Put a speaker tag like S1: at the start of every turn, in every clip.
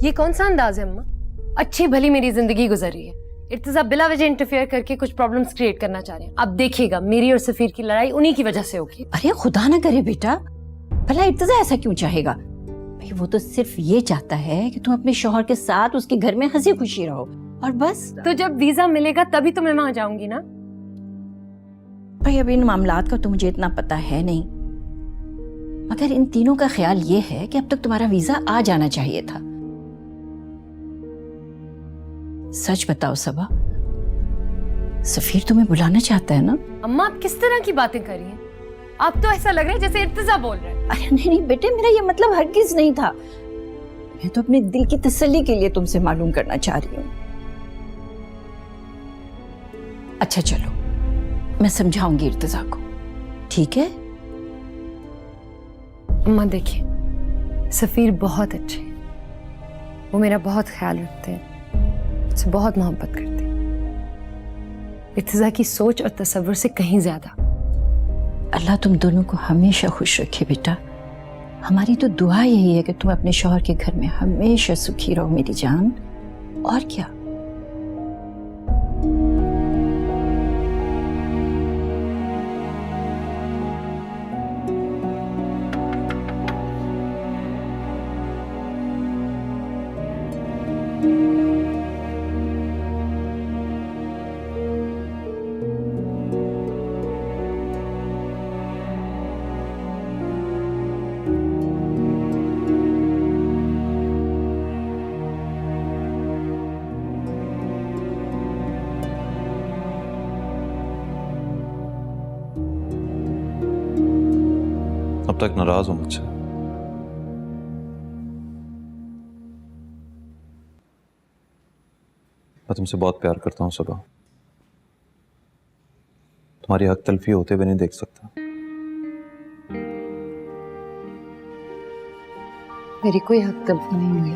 S1: ये कौन सा अंदाज है अम्मा? अच्छी भली मेरी जिंदगी गुजर रही है, इर्तिजा बिला वजह इंटरफेयर करके कुछ प्रॉब्लम्स क्रिएट करना चाह रहे हैं। अब देखिएगा मेरी और सफीर की लड़ाई उन्हीं की वजह से होगी।
S2: अरे खुदा ना करे बेटा, भला इर्तिजा ऐसा क्यों चाहेगा? भाई वो तो सिर्फ ये चाहता है कि तुम अपने शौहर के साथ उसके घर में हंसी खुशी रहो और बस।
S1: तो जब वीजा मिलेगा तभी तो मैं वहां जाऊंगी ना।
S2: भाई अब इन मामलात का तो मुझे इतना पता है नहीं, मगर इन तीनों का ख्याल ये है कि अब तक तुम्हारा वीजा आ जाना चाहिए था। सच बताओ सबा, सफीर तुम्हें बुलाना चाहता है ना?
S1: अम्मा आप किस तरह की बातें कर रही हैं? आप तो ऐसा लग रहा है जैसे इर्तिजा बोल रहे हैं।
S2: अरे नहीं नहीं बेटे, मेरा ये मतलब हरगिज नहीं था। मैं तो अपने दिल की तसल्ली के लिए तुमसे मालूम करना चाह रही हूँ। अच्छा चलो, मैं समझाऊंगी इर्तिजा को, ठीक है?
S1: अम्मा देखिए, सफीर बहुत अच्छे हैं, वो मेरा बहुत ख्याल रखते हैं, मुझसे बहुत मोहब्बत करते हैं। इर्तिजा की सोच और तसव्वुर से कहीं ज्यादा।
S2: अल्लाह तुम दोनों को हमेशा खुश रखे बेटा। हमारी तो दुआ यही है कि तुम अपने शौहर के घर में हमेशा सुखी रहो मेरी जान, और क्या।
S3: अब तक नाराज हो मुझसे? मैं तुमसे बहुत प्यार करता हूं सबा, तुम्हारी हक तलफी होते हुए नहीं देख सकता।
S1: मेरी कोई हक तलफी नहीं हुई।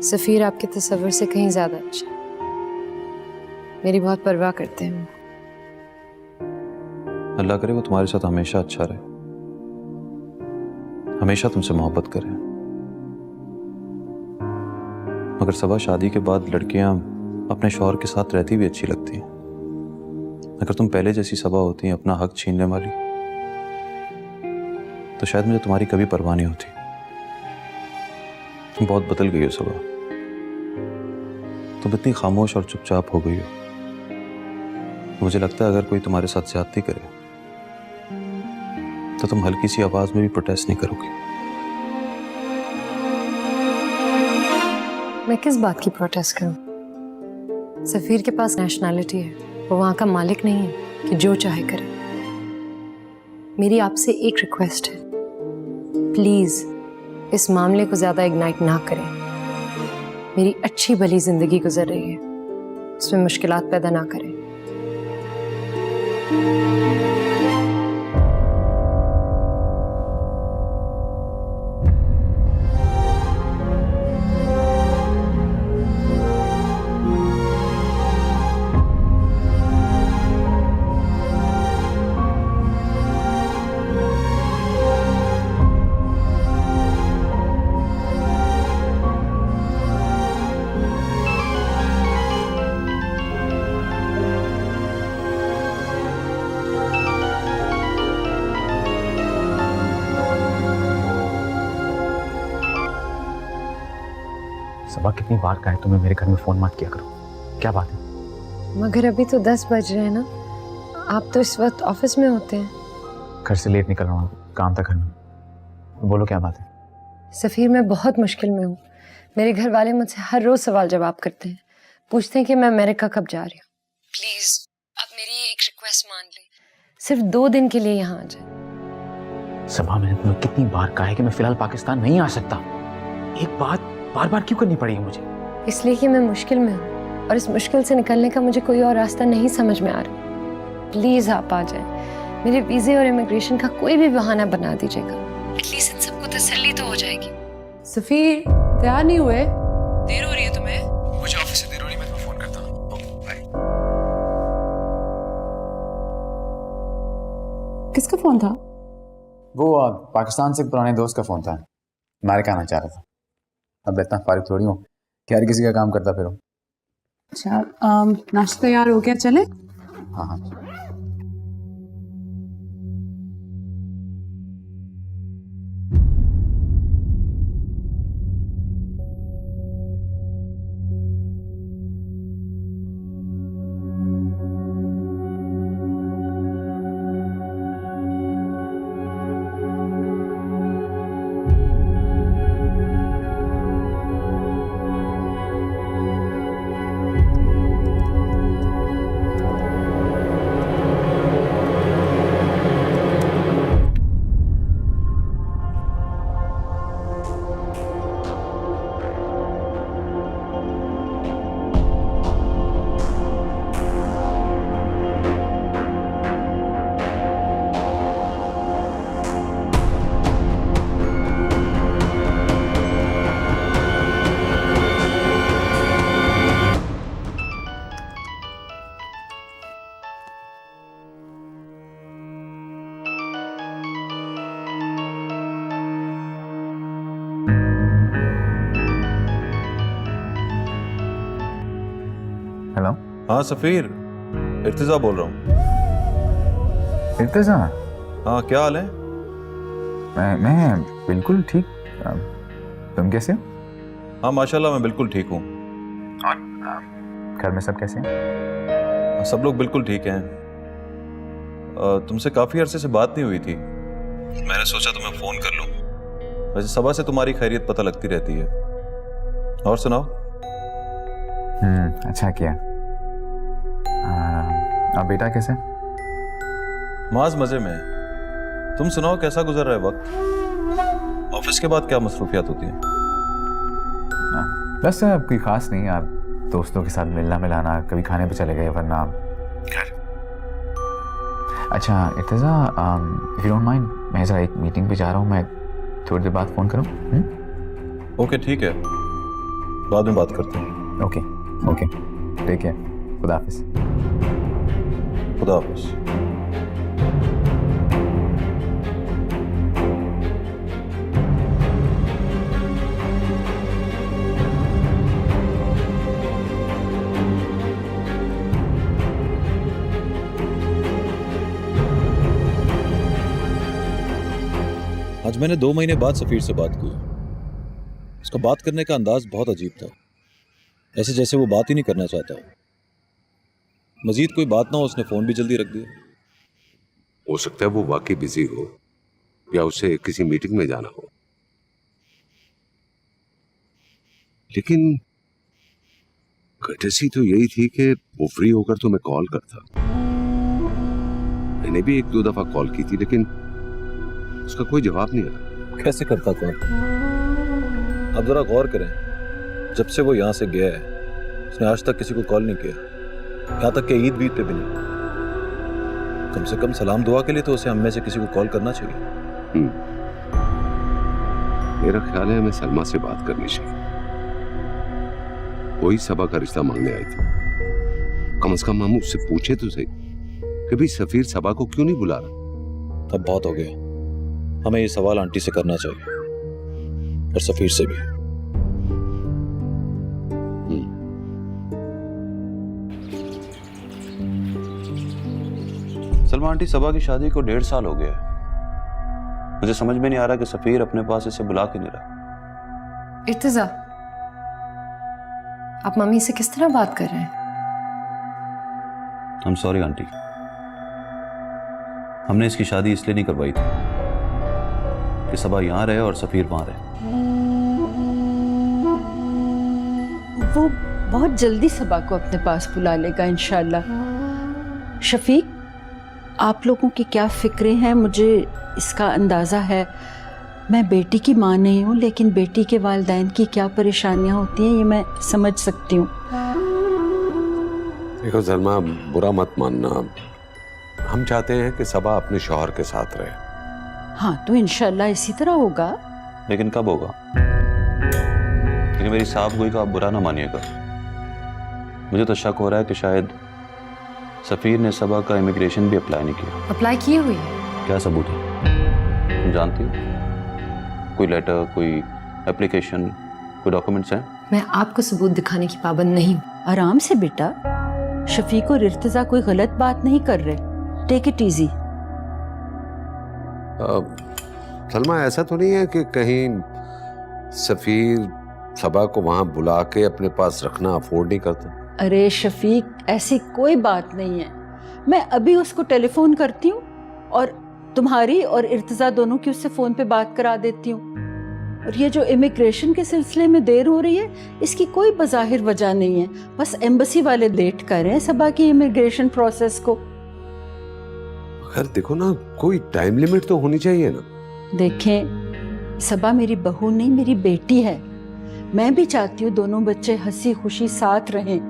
S1: सफीर आपके तसव्वुर से कहीं ज्यादा अच्छा, मेरी बहुत परवाह करते हैं।
S3: अल्लाह करे वो तुम्हारे साथ हमेशा अच्छा रहे, हमेशा तुमसे मोहब्बत करे। मगर सबा, शादी के बाद लड़कियां अपने शौहर के साथ रहती भी अच्छी लगती हैं। अगर तुम पहले जैसी सबा होती अपना हक छीनने वाली, तो शायद मुझे तुम्हारी कभी परवाह नहीं होती। तुम बहुत बदल गई हो सबा, तुम इतनी खामोश और चुपचाप हो गई हो। मुझे लगता है अगर कोई तुम्हारे साथ ज्यादती करे तो तुम हल्की सी आवाज में भी प्रोटेस्ट नहीं करोगी।
S1: मैं किस बात की प्रोटेस्ट करूं? सफीर के पास नेशनैलिटी है, वो वहां का मालिक नहीं है कि जो चाहे करे। मेरी आपसे एक रिक्वेस्ट है, प्लीज इस मामले को ज्यादा इग्नाइट ना करें। मेरी अच्छी भली जिंदगी गुजर रही है, उसमें मुश्किलात पैदा ना करें।
S4: सबा, कितनी बार कहा है तुम्हें मेरे घर में फोन मत किया करो, क्या बात है?
S1: मगर अभी तो 10 बज रहे हैं ना, आप तो इस वक्त ऑफिस में होते हैं।
S4: घर से लेट निकल रहा हूँ, काम था घर में। बोलो क्या बात है?
S1: सफीर मैं बहुत मुश्किल में हूँ। मेरे घर वाले मुझसे हर रोज सवाल जवाब करते हैं, पूछते हैं कि मैं अमेरिका कब जा रही हूँ। प्लीज आप मेरी एक रिक्वेस्ट मान लें, सिर्फ 2 दिन के लिए यहाँ आ जाए।
S4: सबा, मैंने तुम्हें कितनी बार कहा है कि मैं फिलहाल पाकिस्तान नहीं आ सकता। एक बात बार बार क्यों करनी पड़ेगी मुझे?
S1: इसलिए कि मैं मुश्किल में हूँ और इस मुश्किल से निकलने का मुझे कोई और रास्ता नहीं समझ में आ रहा। प्लीज आप आ जाएं, मेरे वीजे और इमिग्रेशन का कोई भी बहाना बना दीजिएगा। एटलीस्ट इन सबको तसल्ली तो हो जाएगी। सफीर तैयार नहीं हुए? देर हो रही है तुम्हें?
S4: मुझे ऑफिस से देर हो रही है, मैं तुम्हें फोन करता हूँ। बाय।
S5: किसका फोन था? वो पाकिस्तान से एक पुराने दोस्त का फ़ोन था, अमेरिका आना चाह रहा था। अब इतना फारिग थोड़ी हूँ कि हर किसी का काम करता फिरूँ।
S6: अच्छा, नाश्ता तैयार हो गया, चले?
S5: हाँ हाँ। हेलो।
S3: हाँ सफ़ीर, इर्तिज़ा बोल रहा हूँ।
S5: इर्तिज़ा?
S3: हाँ, क्या हाल है?
S5: मैं बिल्कुल ठीक। तुम कैसे हो?
S3: हाँ माशाल्लाह, मैं बिल्कुल ठीक हूँ।
S5: और घर में सब कैसे हैं?
S3: सब लोग बिल्कुल ठीक हैं। तुमसे काफ़ी अरसे से बात नहीं हुई थी, मैंने सोचा तुम्हें फ़ोन कर लूँ। वैसे सबा से तुम्हारी खैरियत पता लगती रहती है। और सुनाओ।
S5: अच्छा किया। अब बेटा कैसे?
S3: माज मज़े में। तुम सुनाओ, कैसा गुजर रहा है वक्त? ऑफिस के बाद क्या मसरूफियात होती हैं?
S5: बस अब कोई ख़ास नहीं। आप दोस्तों के साथ मिलना मिलाना, कभी खाने पे चले गए, वरना घर। अच्छा इर्तिज़ा, इफ़ यू डोंट माइंड, मैं ज़रा एक मीटिंग पे जा रहा हूँ, मैं थोड़ी देर बाद फ़ोन करूँ?
S3: ओके ठीक है, बाद में बात करते हैं।
S5: ओके ओके, टेक केयर, खुदा हाफिज़।
S3: खुदा हाफिज़। आज मैंने 2 महीने बाद सफ़ीर से बात की। उसका बात करने का अंदाज बहुत अजीब था, ऐसे जैसे वो बात ही नहीं करना चाहता। मजीद कोई बात ना हो, उसने फ़ोन भी जल्दी रख दिया।
S7: हो सकता है वो वाकई बिजी हो या उसे किसी मीटिंग में जाना हो, लेकिन कर्टेसी तो यही थी कि वो फ्री होकर तुम्हें कॉल करता। मैंने भी 1-2 दफा कॉल की थी, लेकिन उसका कोई जवाब नहीं आया।
S3: कैसे करता कॉल? आप जरा गौर करें, जब से वो यहाँ से गया है उसने आज तक किसी को कॉल नहीं किया, यहाँ तक कि ईद बीत पे भी नहीं। कम से कम सलाम दुआ के लिए तो उसे हम में से किसी को कॉल करना चाहिए।
S7: मेरा ख्याल है हमें सलमा से बात करनी चाहिए। वही सबा का रिश्ता मांगने आई थी। कम से कम हम उससे पूछे तो सही कि भाई सफीर सबा को क्यों नहीं बुला रहा।
S3: अब बहुत हो गया, हमें ये सवाल आंटी से करना चाहिए और सफीर से भी। सलमा आंटी, सबा की शादी को 1.5 साल हो गया है। मुझे समझ में नहीं आ रहा कि सफीर अपने पास इसे बुला क्यों नहीं रहा।
S1: इर्तिज़ा, आप मम्मी से किस तरह बात कर रहे हैं?
S3: I'm sorry आंटी, हमने इसकी शादी इसलिए नहीं करवाई थी कि सबा यहाँ रहे और सफीर वहां रहे।
S2: वो बहुत जल्दी सबा को अपने पास बुला लेगा इंशाल्लाह। शफीक, आप लोगों की क्या फिक्रें हैं मुझे इसका अंदाज़ा है। मैं बेटी की माँ नहीं हूँ, लेकिन बेटी के वालिदैन की क्या परेशानियाँ होती हैं ये मैं समझ सकती हूँ।
S7: देखो सलमा, बुरा मत मानना, हम चाहते हैं कि सबा अपने शौहर के साथ रहे।
S2: हाँ, तो इंशाल्लाह इसी तरह होगा।
S3: लेकिन कब होगा? लेकिन मेरी साफ गोई का आप बुरा ना मानिएगा। मुझे तो शक हो रहा है कि शायद सफीर ने सबा का इमिग्रेशन भी अप्लाई नहीं किया।
S1: अप्लाई किए हुई है?
S3: क्या सबूत है? तुम जानती हो? कोई लेटर, कोई एप्लीकेशन, कोई डॉक्यूमेंट्स हैं?
S1: मैं आपको सबूत दिखाने की पाबंद नहीं हूँ।
S2: आराम से बेटा, शफीक और इर्तिजा कोई गलत बात नहीं कर रहे। Take it easy.
S7: सलमा, ऐसा तो नहीं है कि कहीं सफीर सबा को वहां बुला के अपने पास रखना अफोर्ड नहीं करता?
S2: अरे शफीक, ऐसी कोई बात नहीं है। मैं अभी उसको टेलीफोन करती हूँ और तुम्हारी और इर्तिजा दोनों की उससे फोन पे बात करा देती हूँ। और ये जो इमिग्रेशन के सिलसिले में देर हो रही है, इसकी कोई बज़ाहिर वजह नहीं है। बस एम्बेसी वाले लेट कर रहे हैं सबा की इमिग्रेशन प्रोसेस को।
S7: अगर देखो ना, कोई टाइम लिमिट तो होनी चाहिए ना।
S2: देखें, सबा मेरी बहू नहीं, मेरी बेटी है। मैं भी चाहती हूँ दोनों बच्चे हंसी खुशी साथ रहें।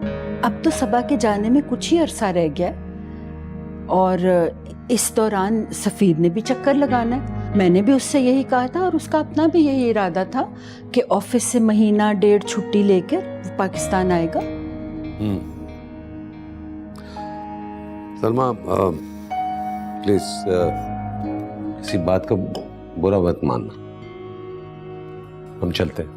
S2: अब तो सबा के जाने में कुछ ही अरसा रह गया और इस दौरान सफीर ने भी चक्कर लगाना है। मैंने भी उससे यही कहा था और उसका अपना भी यही इरादा था कि ऑफिस से महीना डेढ़ छुट्टी लेकर वो पाकिस्तान आएगा।
S7: सलमा, प्लीज किसी बात का बुरा मत मानना। हम चलते हैं।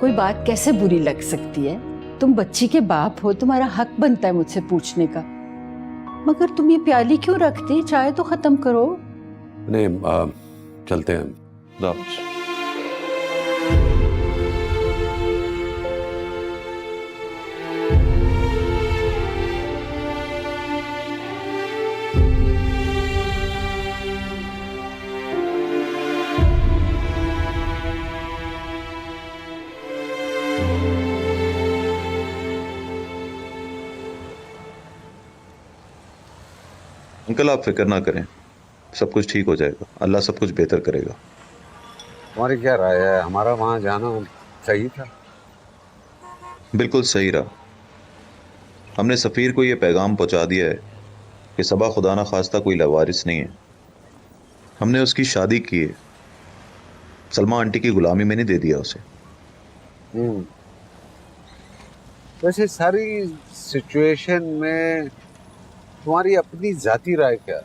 S2: कोई बात कैसे बुरी लग सकती है? तुम बच्ची के बाप हो, तुम्हारा हक बनता है मुझसे पूछने का। मगर तुम ये प्याली क्यों रखती? चाय तो खत्म करो।
S7: नहीं, चलते हैं।
S3: दाफ्स। अंकल, आप फिक्र ना करें, सब कुछ ठीक हो जाएगा। अल्लाह सब कुछ बेहतर करेगा।
S7: तुम्हारी क्या राय है? हमारा वहां जाना सही था?
S3: बिल्कुल सही रहा। हमने सफ़ीर को ये पैगाम पहुंचा दिया है कि सबा खुदा ना खास्ता कोई लवारिस नहीं है। हमने उसकी शादी की है, सलमा आंटी की गुलामी में नहीं दे दिया उसे।
S7: वैसे सारी सिचुएशन में तुम्हारी अपनी जाती राय क्या?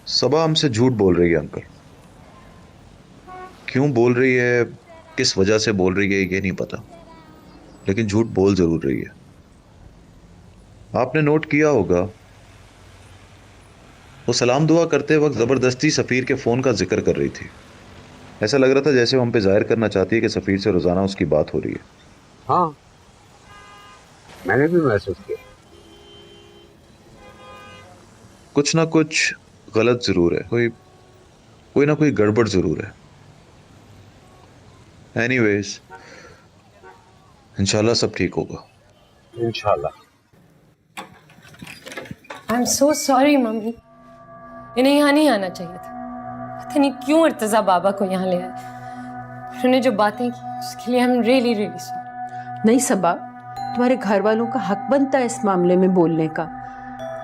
S3: सबा हमसे झूठ बोल रही है अंकल। क्यों बोल रही है, किस वजह से बोल रही है, ये नहीं पता, लेकिन झूठ बोल जरूर रही है। आपने नोट किया होगा, वो सलाम दुआ करते वक्त जबरदस्ती सफ़ीर के फ़ोन का जिक्र कर रही थी। ऐसा लग रहा था जैसे वो हम पे जाहिर करना चाहती है कि सफ़ीर से रोज़ाना उसकी बात हो रही है।
S7: हाँ, मैंने भी महसूस किया।
S3: कुछ ना कुछ गलत जरूर है, कोई ना कोई गड़बड़ जरूर है। एनीवेज, इंशाल्लाह सब ठीक होगा।
S7: इंशाल्लाह।
S1: I am so sorry mummy, इन्हें यहाँ नहीं आना चाहिए था। पता नहीं क्यों इर्तिजा बाबा को यहाँ ले आए। उन्होंने जो बातें की उसके लिए I am really really sorry.
S2: नहीं सबा, तुम्हारे घर वालों का हक बनता है इस मामले में बोलने का,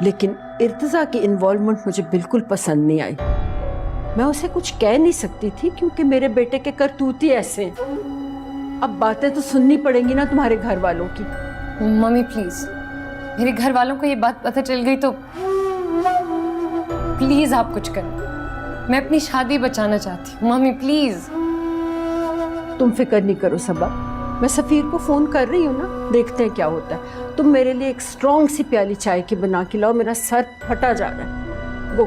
S2: लेकिन इर्तिजा की इन्वॉल्वमेंट मुझे बिल्कुल पसंद नहीं आई। मैं उसे कुछ कह नहीं सकती थी क्योंकि मेरे बेटे के करतूत ही ऐसे हैं। अब बातें तो सुननी पड़ेंगी ना तुम्हारे घर वालों की।
S1: मम्मी प्लीज, मेरे घर वालों को ये बात पता चल गई तो प्लीज आप कुछ करो। मैं अपनी शादी बचाना चाहती हूँ मम्मी, प्लीज।
S2: तुम फिक्र नहीं करो सबा, मैं सफ़ीर को फ़ोन कर रही हूँ ना, देखते हैं क्या होता है। तुम मेरे लिए एक स्ट्रॉन्ग सी प्याली चाय की बना के लाओ, मेरा सर फटा जा रहा है। गो।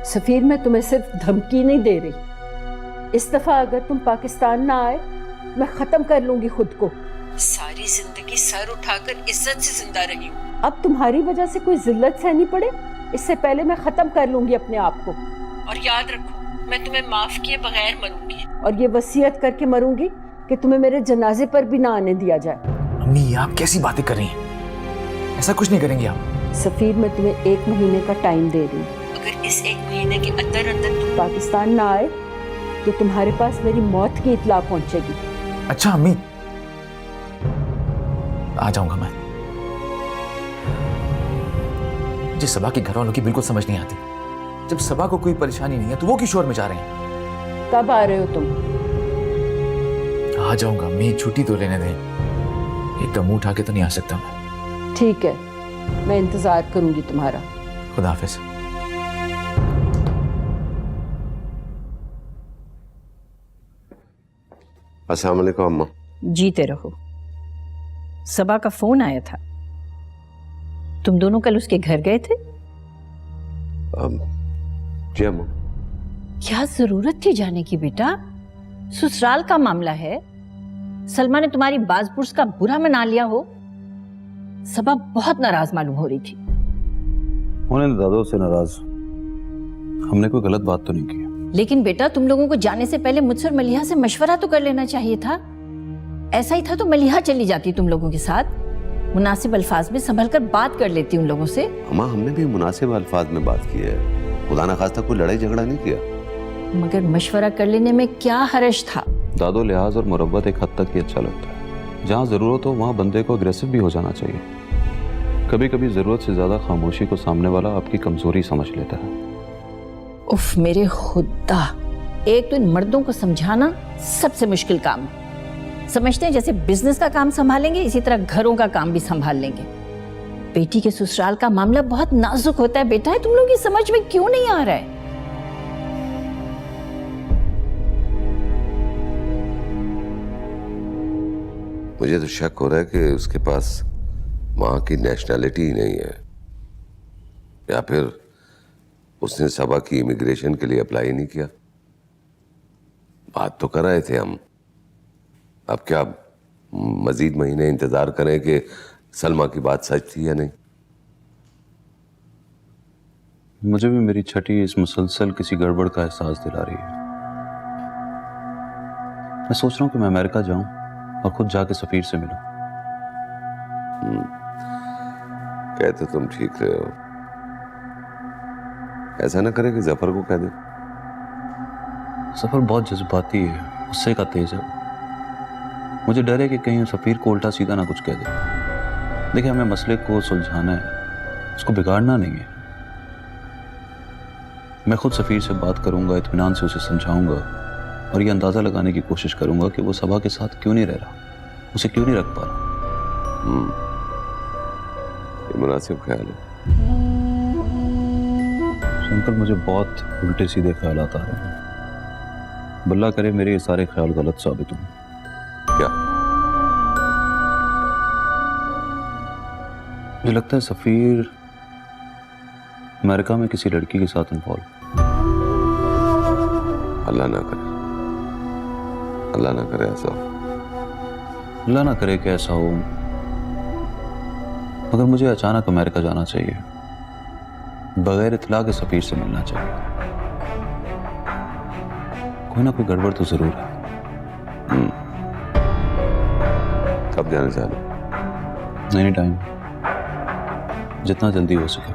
S2: सफ़ीर, मैं तुम्हें सिर्फ धमकी नहीं दे रही। इस दफ़ा अगर तुम पाकिस्तान ना आए, मैं ख़त्म कर लूँगी खुद को। सारी ज़िंदगी सर उठाकर इज्जत से जिंदा रही हूँ। अब तुम्हारी वजह से कोई जिल्लत सहनी पड़े, इससे पहले मैं ख़त्म कर लूँगी अपने आप को। और याद रखो, मैं तुम्हें माफ किए बगैर मरूंगी और ये वसीयत करके मरूंगी कि तुम्हें मेरे जनाजे पर भी ना आने दिया जाए।
S4: अम्मी, आप कैसी बातें कर रही हैं? ऐसा कुछ नहीं करेंगे आप।
S2: सफ़ीर, मैं तुम्हें 1 महीने का टाइम दे रही हूँ। अगर इस 1 महीने के अंदर अंदर तुम पाकिस्तान ना आए तो तुम्हारे पास मेरी मौत की इत्तला पहुंचेगी।
S4: अच्छा अम्मी, आ जाऊंगा मैं। मुझे सबा के घर वालों की बिल्कुल समझ नहीं आती। जब सबा को कोई परेशानी नहीं है तो वो किस शोर में जा रहे हैं?
S2: कब आ रहे हो तुम?
S4: आ जाऊंगा, मैं छुट्टी तो लेने दें। एकदम मुंह उठा के तो नहीं आ सकता मैं।
S2: ठीक है, मैं इंतजार करूंगी तुम्हारा।
S4: खुदा हाफिज।
S7: अस्सलाम वालेकुम अम्मा।
S8: जीते रहो। सबा का फोन आया था, तुम दोनों कल उसके घर गए थे?
S7: जी अम्मा।
S8: क्या जरूरत थी जाने की बेटा, ससुराल का मामला है। सलमा ने तुम्हारी बाजपुर्स का बुरा मना लिया हो। सबा बहुत नाराज मालूम हो रही थी।
S3: उन्होंने दादो से नाराज, हमने कोई गलत बात तो नहीं की।
S8: लेकिन बेटा तुम लोगों को जाने से पहले मुझसे और मलिहा से मशवरा तो कर लेना चाहिए था। ऐसा ही था तो मलिहा चली जाती तुम लोगों के साथ, मुनासिब अल्फाज में संभल कर बात कर लेती उन लोगों से।
S7: अम्मा हमने भी मुनासिब अल्फाज में बात की है, खुदा ना खास्ता कोई लड़ाई झगड़ा नहीं किया।
S8: मगर मशवरा कर लेने में क्या हर्ज था।
S3: दादो लिहाज और मुरब्बत एक हद तक ही अच्छा लगता है। जहाँ जरूरत हो वहाँ बंदे को अग्रेसिव भी हो जाना चाहिए। कभी कभी जरूरत से ज्यादा खामोशी को सामने वाला आपकी कमजोरी समझ लेता है।
S8: उफ मेरे खुदा, एक तो इन मर्दों को समझाना सबसे मुश्किल काम है। समझते हैं जैसे बिजनेस का काम संभालेंगे, इसी तरह घरों का काम भी संभाल लेंगे। बेटी के ससुराल का मामला बहुत नाजुक होता है बेटा, तुम लोग की समझ में क्यों नहीं आ रहा है?
S7: मुझे तो शक हो रहा है कि उसके पास वहां की नेशनैलिटी ही नहीं है, या फिर उसने सबा की इमिग्रेशन के लिए अप्लाई नहीं किया। बात तो कर रहे थे हम, अब क्या मजीद महीने इंतजार करें कि सलमा की बात सच थी या नहीं।
S3: मुझे भी मेरी छठी इस मुसलसल किसी गड़बड़ का एहसास दिला रही है। मैं सोच रहा हूँ कि मैं अमेरिका जाऊं और खुद जाके सफीर से मिलूं।
S7: कहते तुम ठीक रहे हो, ऐसा ना करे कि जफर को कह दे।
S3: सफर बहुत जज्बाती है, गुस्से का तेज है। मुझे डर है कि कहीं सफीर को उल्टा सीधा ना कुछ कह दे। देखिए हमें मसले को सुलझाना है, उसको बिगाड़ना नहीं है। मैं खुद सफीर से बात करूंगा, इत्मीनान से उसे समझाऊंगा और ये अंदाजा लगाने की कोशिश करूंगा कि वो सबा के साथ क्यों नहीं रह रहा, उसे क्यों नहीं रख पा रहा।
S7: ये मुनासिब ख्याल है।
S3: अंकल मुझे बहुत उल्टे सीधे ख्याल आ रहे हैं। बल्ला करे मेरे ये सारे ख्याल गलत साबित हों।
S7: क्या?
S3: मुझे लगता है सफीर अमेरिका में किसी लड़की के साथ इन्वॉल्व।
S7: अल्लाह ना करे, अल्लाह ना करे ऐसा हो।
S3: अल्लाह ना करे कि ऐसा हो, मगर मुझे अचानक अमेरिका जाना चाहिए, बगैर इत्तला के सफीर से मिलना चाहिए। कोई ना कोई गड़बड़ तो जरूर है।
S7: कब जाने चाह रहे?
S3: एनी टाइम, जितना जल्दी हो सके।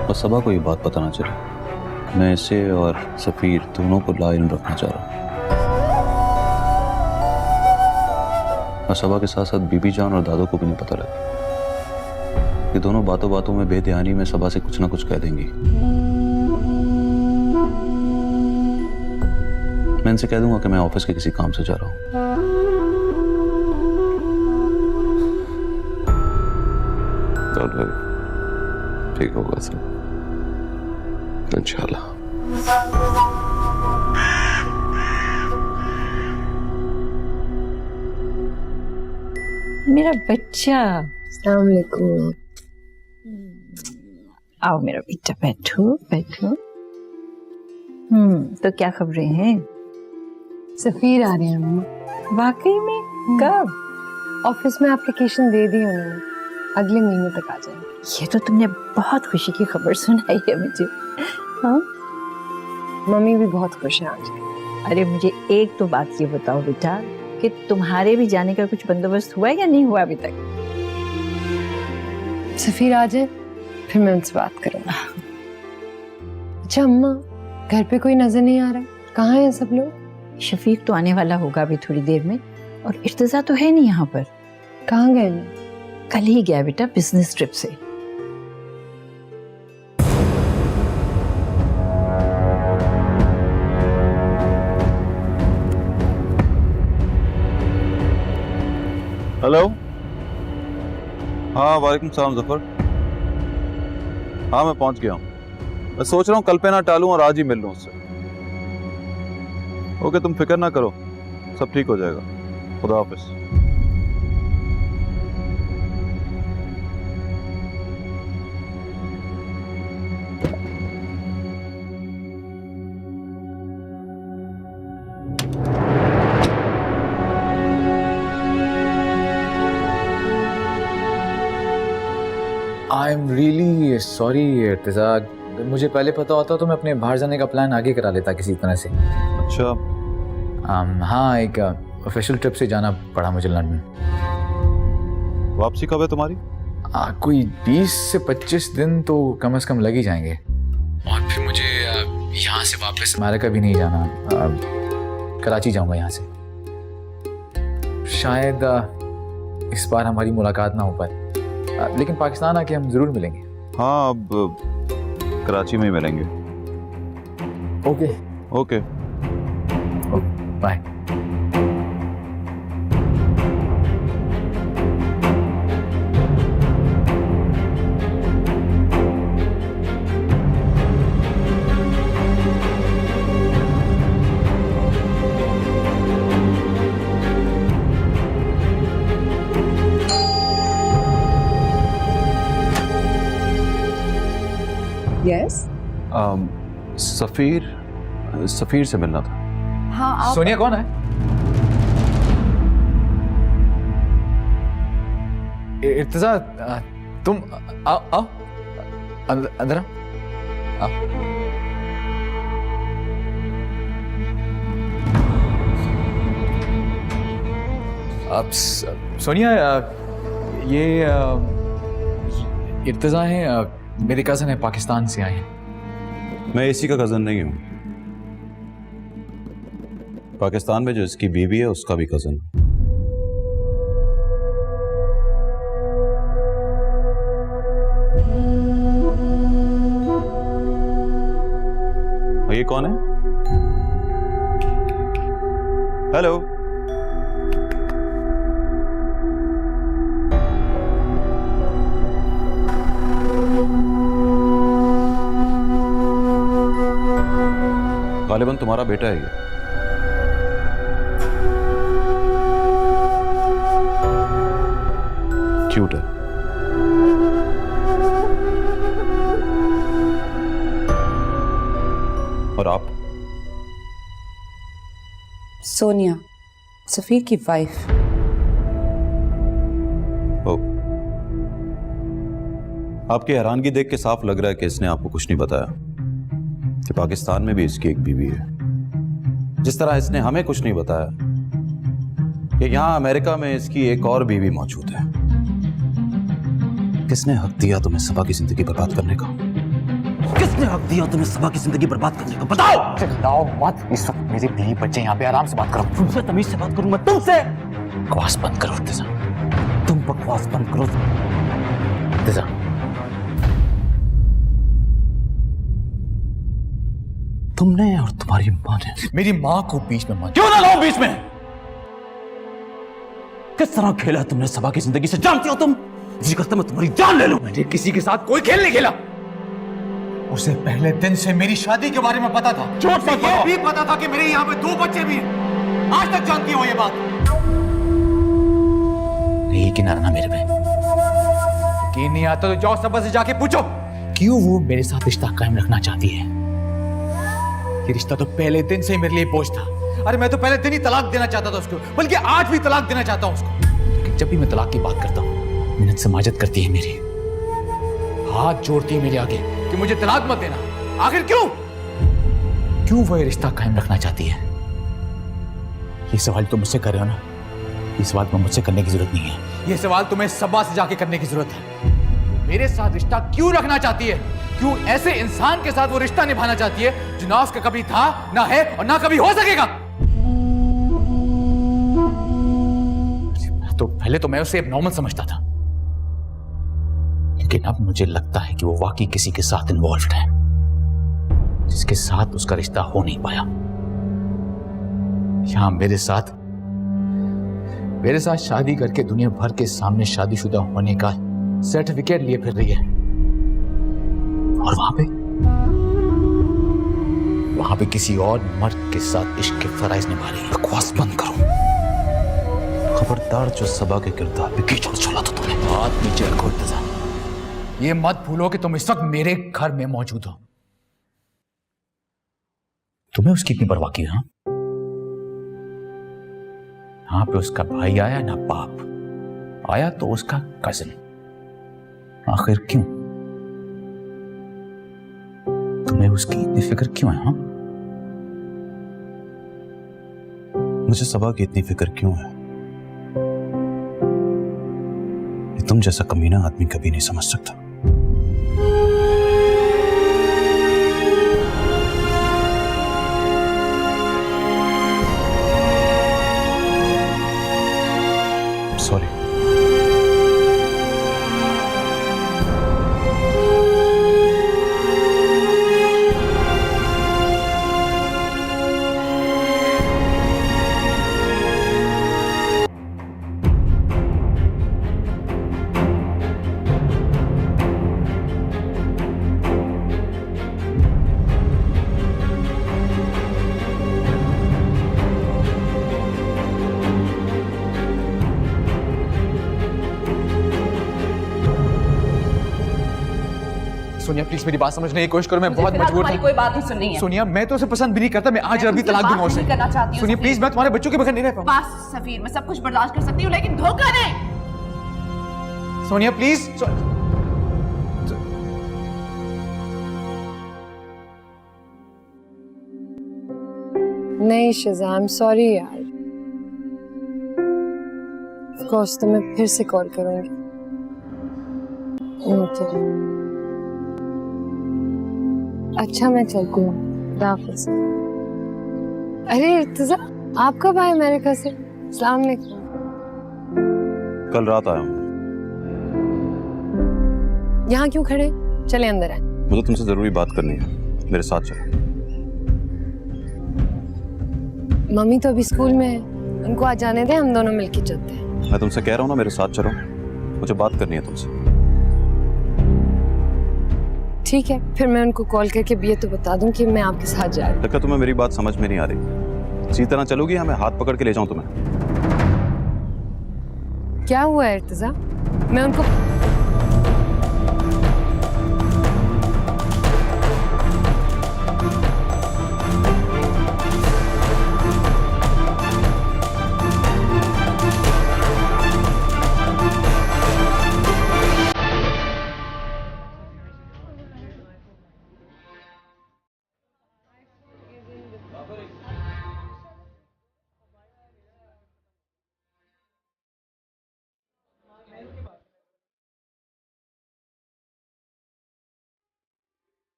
S3: और सबा को ये बात पता ना चले। मैं इसे और सफीर दोनों को लाइल रखना चाह रहा हूँ। और सबा के साथ साथ बीबी जान और दादो को भी नहीं पता लगे। ये दोनों बातों बातों में बेध्यानी में सबा से कुछ ना कुछ कह देंगी। मैं इनसे कह दूंगा कि मैं ऑफिस के किसी काम से जा रहा हूँ।
S7: डोंट वरी, ठीक होगा सब इंशाल्लाह।
S8: मेरा बच्चा,
S1: अस्सलाम वालेकुम।
S8: आओ मेरा बेटा, बैठो बैठो। तो क्या खबरें हैं?
S1: सफीर आ रहे हैं अम्मा।
S8: वाकई में? कब?
S1: ऑफिस में एप्लीकेशन दे दी उन्होंने, अगले महीने तक आ जाएंगे।
S8: ये तो तुमने बहुत खुशी की खबर सुनाई है मुझे। हाँ,
S1: मम्मी भी बहुत खुश हैं आज।
S8: अरे मुझे एक तो बात ये बताओ बेटा कि तुम्हारे भी जाने का कुछ बंदोबस्त हुआ है या नहीं हुआ अभी तक?
S1: सफीर आ जाए फिर मैं उनसे बात करूंगा। अच्छा अम्मा, घर पे कोई नजर नहीं आ रहा, कहाँ हैं सब लोग?
S8: शफीक तो आने वाला होगा अभी थोड़ी देर में, और इर्तिजा तो है नहीं यहाँ पर।
S1: कहाँ गए हैं?
S8: कल ही गया बेटा बिजनेस ट्रिप से।
S3: हेलो, हाँ वालेकुम सलाम जफर। हाँ मैं पहुंच गया हूँ। मैं सोच रहा हूँ कल पे ना टालूं और आज ही मिल लूँ उससे। ओके तुम फिक्र ना करो, सब ठीक हो जाएगा। खुदा हाफिज।
S5: आई एम रियली सॉरी इर्तिजा, मुझे पहले पता होता तो मैं अपने बाहर जाने का प्लान आगे करा लेता किसी तरह से।
S3: अच्छा
S5: हाँ, एक ऑफिशियल ट्रिप से जाना पड़ा मुझे लंदन।
S3: वापसी कब है तुम्हारी?
S5: कोई 20 से 25 दिन तो कम से कम लग ही जाएंगे। और फिर मुझे यहाँ से वापस अमेरिका भी नहीं जाना, कराची जाऊँगा यहाँ से। शायद इस बार हमारी मुलाकात ना हो पाए, लेकिन पाकिस्तान आके हम जरूर मिलेंगे।
S3: हाँ अब कराची में ही मिलेंगे।
S5: Okay
S3: okay
S5: bye.
S6: Yes
S3: Safeer से मिलना था।
S6: हाँ आप
S5: सोनिया कौन है? इर्तिजा तुम आओ आओ अंदर आओ। अब सोनिया ये इर्तिजा है, मेरे कज़न है, पाकिस्तान से आए हैं।
S3: मैं इसी का कज़न नहीं हूँ। पाकिस्तान में जो इसकी बीवी है उसका भी कज़न। ये कौन है? हेलो। गालिबन तुम्हारा बेटा है ये। क्यूट है। और आप?
S6: सोनिया, सफीर की वाइफ।
S3: ओ, आपकी हैरानगी देख के साफ लग रहा है कि इसने आपको कुछ नहीं बताया कि पाकिस्तान में भी इसकी एक बीवी है। जिस तरह इसने हमें कुछ नहीं बताया कि यहां अमेरिका में इसकी एक और बीवी मौजूद है। किसने हक दिया तुम्हें सबा की जिंदगी बर्बाद करने का? किसने हक दिया तुम्हें सबा की जिंदगी बर्बाद करने का? बताओ।
S5: चिल्लाओ मत, इस वक्त मेरे बीवी बच्चे यहाँ पे, आराम से बात करो।
S3: तुमसे तमीज से बात करूंगा, तुमसे।
S5: बकवास बंद करो इर्तिजा।
S3: तुम बकवास बंद करो।
S5: इर्तिजा,
S3: तुमने और तुम्हारी माँ ने
S5: मेरी माँ को बीच में मत।
S3: क्यों ना लाओ बीच में? किस तरह खेला तुमने सबा की जिंदगी से? जानती हो तुम जी करता मैं तुम्हारी जान ले लूं।
S5: मैंने किसी के साथ कोई खेल नहीं खेला। उसे पहले दिन से मेरी शादी के बारे में पता था।
S3: झूठ मत
S5: ये
S3: बोलो।
S5: भी पता था कि मेरे यहाँ पे 2 बच्चे भी हैं। आज तक जानती हो ये बात? यकीन आना मेरे पे। यकीन नहीं आता तो जाओ सबा से जाके पूछो क्यों वो मेरे साथ रिश्ता कायम रखना चाहती है। ये रिश्ता तो पहले दिन से ही मेरे लिए बोझ था। अरे मैं तो पहले दिन ही तलाक देना चाहता था उसको, बल्कि आज भी तलाक देना चाहता हूं उसको। लेकिन जब भी मैं तलाक की बात करता हूं, मिन्नत से माजत करती है मेरी, हाथ जोड़ती है मेरे आगे कि मुझे तलाक मत देना। आखिर क्यों वो ये रिश्ता कायम रखना चाहती है? ये सवाल तुम मुझसे कर रहे हो ना, ये सवाल तुम्हें मुझसे करने की जरूरत नहीं है। ये सवाल तुम्हें सबा से जाके करने की जरूरत है। मेरे साथ रिश्ता क्यों रखना चाहती है? क्यों ऐसे इंसान के साथ वो रिश्ता निभाना चाहती है जो ना उसका कभी था, ना है और ना कभी हो सकेगा? तो पहले तो मैं उसे नॉर्मल समझता था, लेकिन अब मुझे लगता है कि वो वाकई किसी के साथ इन्वॉल्व्ड है, जिसके साथ उसका रिश्ता हो नहीं पाया। यहां मेरे साथ शादी करके दुनिया भर के सामने शादीशुदा होने का सर्टिफिकेट लिए फिर रही है, और वहां पे किसी और मर्द के साथ इश्क के फराइज निभा रही है।
S3: बकवास बंद करो। खबरदार जो सबा के किरदार पे कीचड़ चला तो तुमने।
S5: हाथ नीचे रखो इर्तिजा। ये मत भूलो कि तुम इस वक्त मेरे घर में मौजूद हो। तुम्हें उसकी इतनी परवाह की? हाँ, यहाँ पे उसका भाई आया ना बाप आया, तो उसका कजिन। आखिर क्यों? तुम्हें उसकी इतनी फिक्र क्यों है? हाँ,
S3: मुझे सबा की इतनी फिक्र क्यों है, ये तुम जैसा कमीना आदमी कभी नहीं समझ सकता। सॉरी।
S5: सोनिया प्लीज मेरी बात समझने की कोशिश करो, मैं बहुत मजबूर हूं।
S6: कोई बात नहीं सुननी है।
S5: सोनिया मैं तो उसे पसंद भी नहीं करता, मैं आज अभी तलाक दूंगा उसे।
S6: करना चाहती हूँ
S5: सोनिया प्लीज, मैं तुम्हारे बच्चों के बगैर नहीं रह पाऊंगा।
S6: बस सफीर, मैं सब कुछ बर्दाश्त कर सकती हूँ लेकिन धोखा नहीं।
S5: सोनिया प्लीज।
S1: नहीं शिजा, आई एम सॉरी यार। ऑफ कोर्स तो मैं फिर से कॉल करूंगी। ओके, अच्छा मैं चलती हूँ, खुदा हाफिज़। अरे इर्तिजा, आप कब आए अमेरिका से? अस्सलाम वालेकुम।
S3: कल रात आया हूँ।
S1: यहाँ क्यों खड़े? चले अंदर आए।
S3: मुझे तुमसे जरूरी बात करनी है, मेरे साथ चलो।
S1: मम्मी तो अभी स्कूल में है, उनको आ जाने दे, हम दोनों मिलके चलते हैं।
S3: मैं तुमसे कह रहा हूँ ना, मेरे साथ चलो, मुझे बात करनी है तुमसे।
S1: ठीक है, फिर मैं उनको कॉल करके भी ये तो बता दूं कि मैं आपके साथ जा रही हूँ।
S3: लगता तुम्हें मेरी बात समझ में नहीं आ रही। इसी तरह चलोगी या मैं हाथ पकड़ के ले जाऊं तुम्हें?
S1: क्या हुआ है इर्तिजा? मैं उनको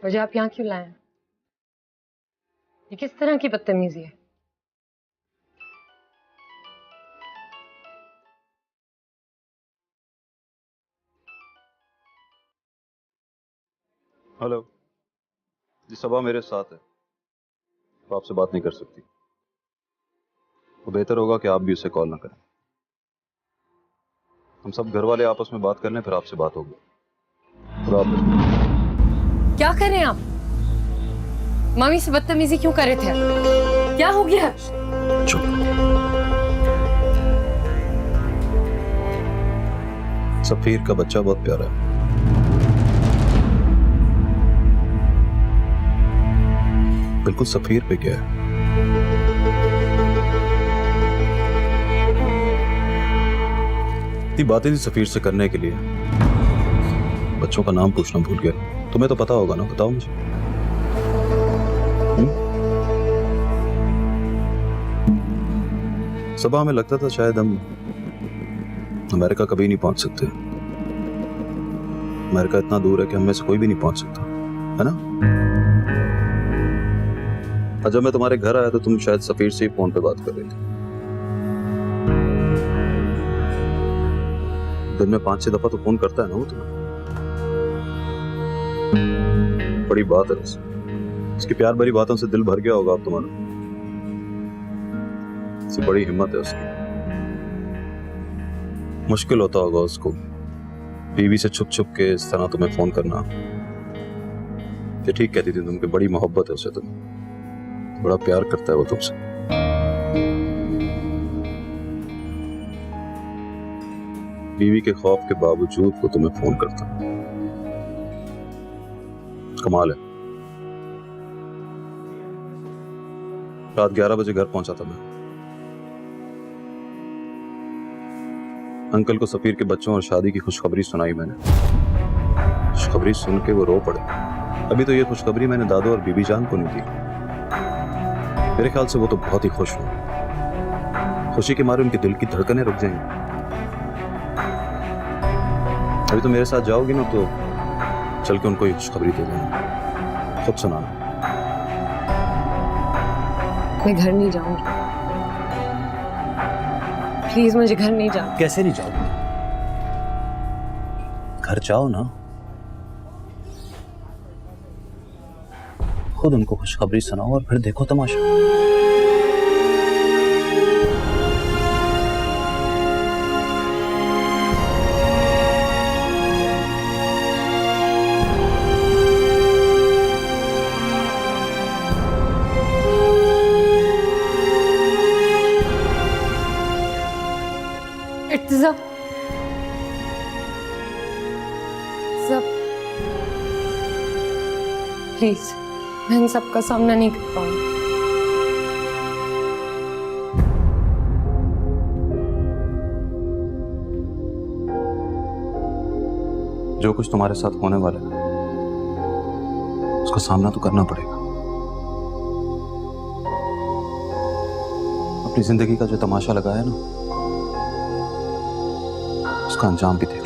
S1: मुझे आप यहाँ क्यों लाए? ये किस तरह की बदतमीजी है?
S3: हेलो जी, सबा मेरे साथ है, तो आपसे बात नहीं कर सकती। तो बेहतर होगा कि आप भी उसे कॉल ना करें। हम सब घर वाले आपस में बात कर लें, फिर आपसे बात होगी। खुदा हाफिज़।
S1: क्या कर रहे हैं आप? मम्मी से बदतमीजी क्यों कर रहे थे? क्या हो गया?
S3: चुप। सफीर का बच्चा बहुत प्यारा है। बिल्कुल सफीर पे गया है। इतनी बातें थी सफीर से करने के लिए, बच्चों का नाम पूछना भूल गया। तुम्हें तो पता होगा ना, बताओ मुझे। सबा हमें लगता था शायद हम अमेरिका कभी नहीं पहुंच सकते। अमेरिका इतना दूर है कि हमें से कोई भी नहीं पहुंच सकता, है ना? और जब मैं तुम्हारे घर आया तो तुम शायद सफीर से ही फोन पे बात कर रही थी। दिन में 5-6 दफा तो फोन करता है ना वो तुम्हें। बड़ी बात है उसकी प्यार भरी बातों से दिल भर गया होगा अब तुम्हारा। बड़ी हिम्मत है उसकी। मुश्किल होता होगा उसको बीवी से छुप छुप के इस तरह तुम्हें फोन करना, ये ठीक कहती थी तुम कि बड़ी मोहब्बत है उसे, तुम बड़ा प्यार करता है वो तुमसे। बीवी के खौफ के बावजूद वो तुम्हें फोन करता, कमाल है। रात 11 बजे घर पहुंचा था मैं। अंकल को सफीर के बच्चों और शादी की खुशखबरी सुनाई मैंने। खुशखबरी सुन के वो रो पड़े। अभी तो ये खुशखबरी मैंने दादू और बीबी जान को नहीं दी। मेरे ख्याल से वो तो बहुत ही खुश हुए। खुशी के मारे उनके दिल की धड़कनें रुक जाएंगी। अभी तो मेरे साथ जाओगी ना तो चल के उनको ये खुशखबरी दे देना, खुद सुनाना।
S1: मैं घर नहीं जाऊंगी, प्लीज मुझे घर नहीं जाना।
S3: कैसे नहीं जाओगे? घर जाओ ना, खुद उनको खुशखबरी सुनाओ और फिर देखो तमाशा।
S1: इर्तिजा, प्लीज मैं इन सबका सामना नहीं कर पाऊंगी।
S3: जो कुछ तुम्हारे साथ होने वाला है उसका सामना तो करना पड़ेगा। अपनी जिंदगी का जो तमाशा लगाया ना, उसका अंजाम भी देख लो।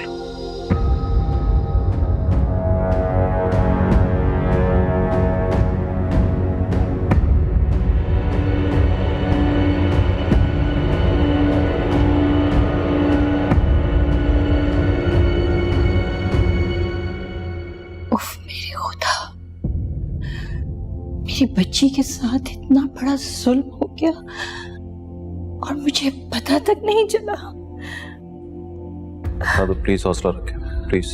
S2: उफ मेरे खुदा, मेरी बच्ची के साथ इतना बड़ा जुल्म हो गया और मुझे पता तक नहीं चला।
S3: दादू प्लीज हौसला रखें, प्लीज।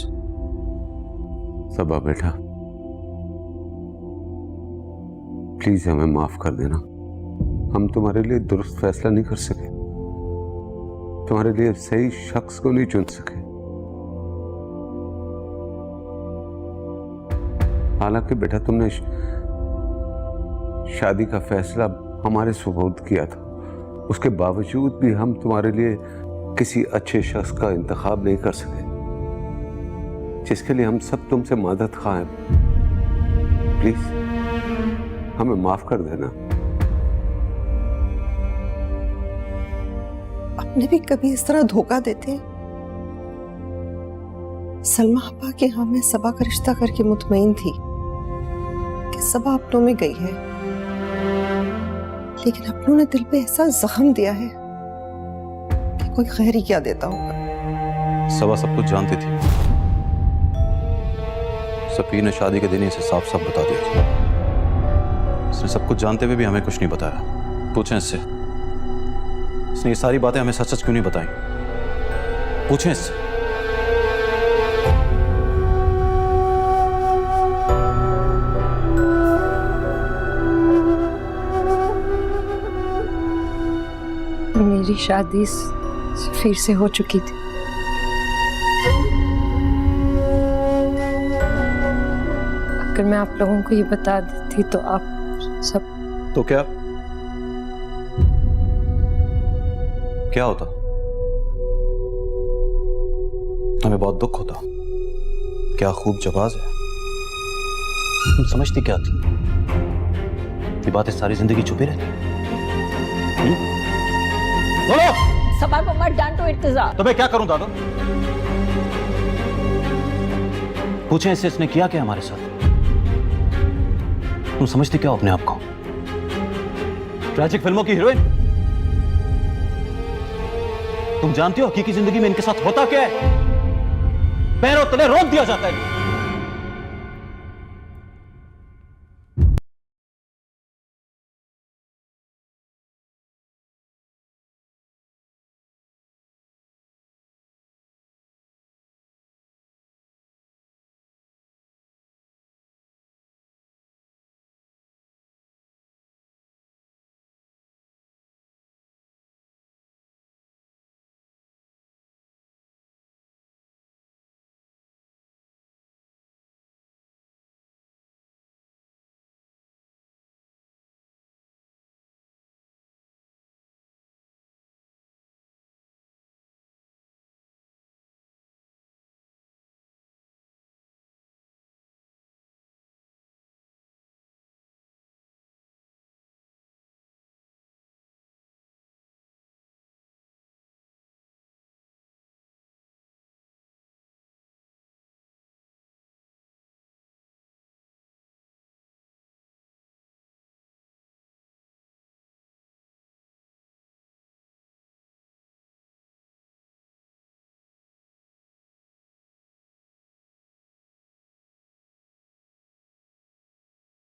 S7: सबा बेटा, प्लीज हमें माफ कर देना। हम तुम्हारे लिए दुरुस्त फैसला नहीं कर सके, तुम्हारे लिए सही शख्स को नहीं चुन सके। हालांकि बेटा तुमने शादी का फैसला हमारे सुपुर्द किया था, उसके बावजूद भी हम तुम्हारे लिए किसी अच्छे शख्स का इंतखाब नहीं कर सके, जिसके लिए हम सब तुमसे मदद ख्वाह हैं। प्लीज हमें माफ कर देना।
S9: आपने भी कभी इस तरह धोखा देते हैं? सलमा अपा के यहाँ मैं सबा का रिश्ता करके मुतमईन थी कि सबा अपनों में गई है, लेकिन अपनों ने दिल पे ऐसा जख्म दिया है कि कोई खैर ही क्या देता होगा।
S3: सबा सब कुछ जानती थी। सफीर ने शादी के दिन ही इसे साफ साफ बता दिया था। उसने सब कुछ जानते हुए भी हमें कुछ नहीं बताया। पूछें इससे, इसने ये सारी बातें हमें सच सच क्यों नहीं बताई? पूछें इससे।
S1: मेरी शादी सफीर से हो चुकी थी। अगर मैं आप लोगों को ये बता देती तो आप सब।
S3: तो क्या क्या होता? हमें बहुत दुख होता। क्या खूब जवाब है। तुम समझती क्या थी? ये बातें सारी जिंदगी छुपी रहती। बोलो।
S8: सबा को मत डांटो इर्तिजा।
S3: तो मैं क्या करूं दादू? पूछें इससे, इसने किया क्या हमारे साथ? तुम समझती क्या हो अपने आप को? ट्रैजिक फिल्मों की हीरोइन? तुम जानती हो हकीकी जिंदगी में इनके साथ होता क्या है? पैरों तले रोक दिया जाता है।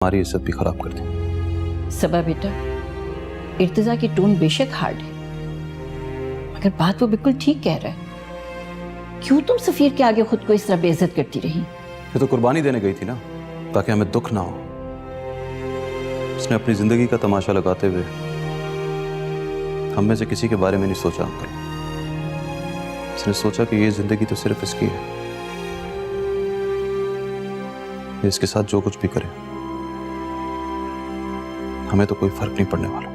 S3: हमारी इज्जत भी खराब कर दी।
S8: सबा बेटा, इर्तिजा की टोन बेशक हार्ड है, मगर बात वो बिल्कुल ठीक कह रहा है। क्यों तुम सफीर के आगे खुद को इस तरह बेइज्जत करती रही?
S3: ये तो कुर्बानी देने गई थी ना, ताकि हमें दुख ना हो। उसने अपनी जिंदगी का तमाशा लगाते हुए हम में से किसी के बारे में नहीं सोचा अंकल। उसने सोचा कि ये जिंदगी तो सिर्फ इसकी है, ये इसके साथ जो कुछ भी करे हमें तो कोई फर्क नहीं पड़ने वाला।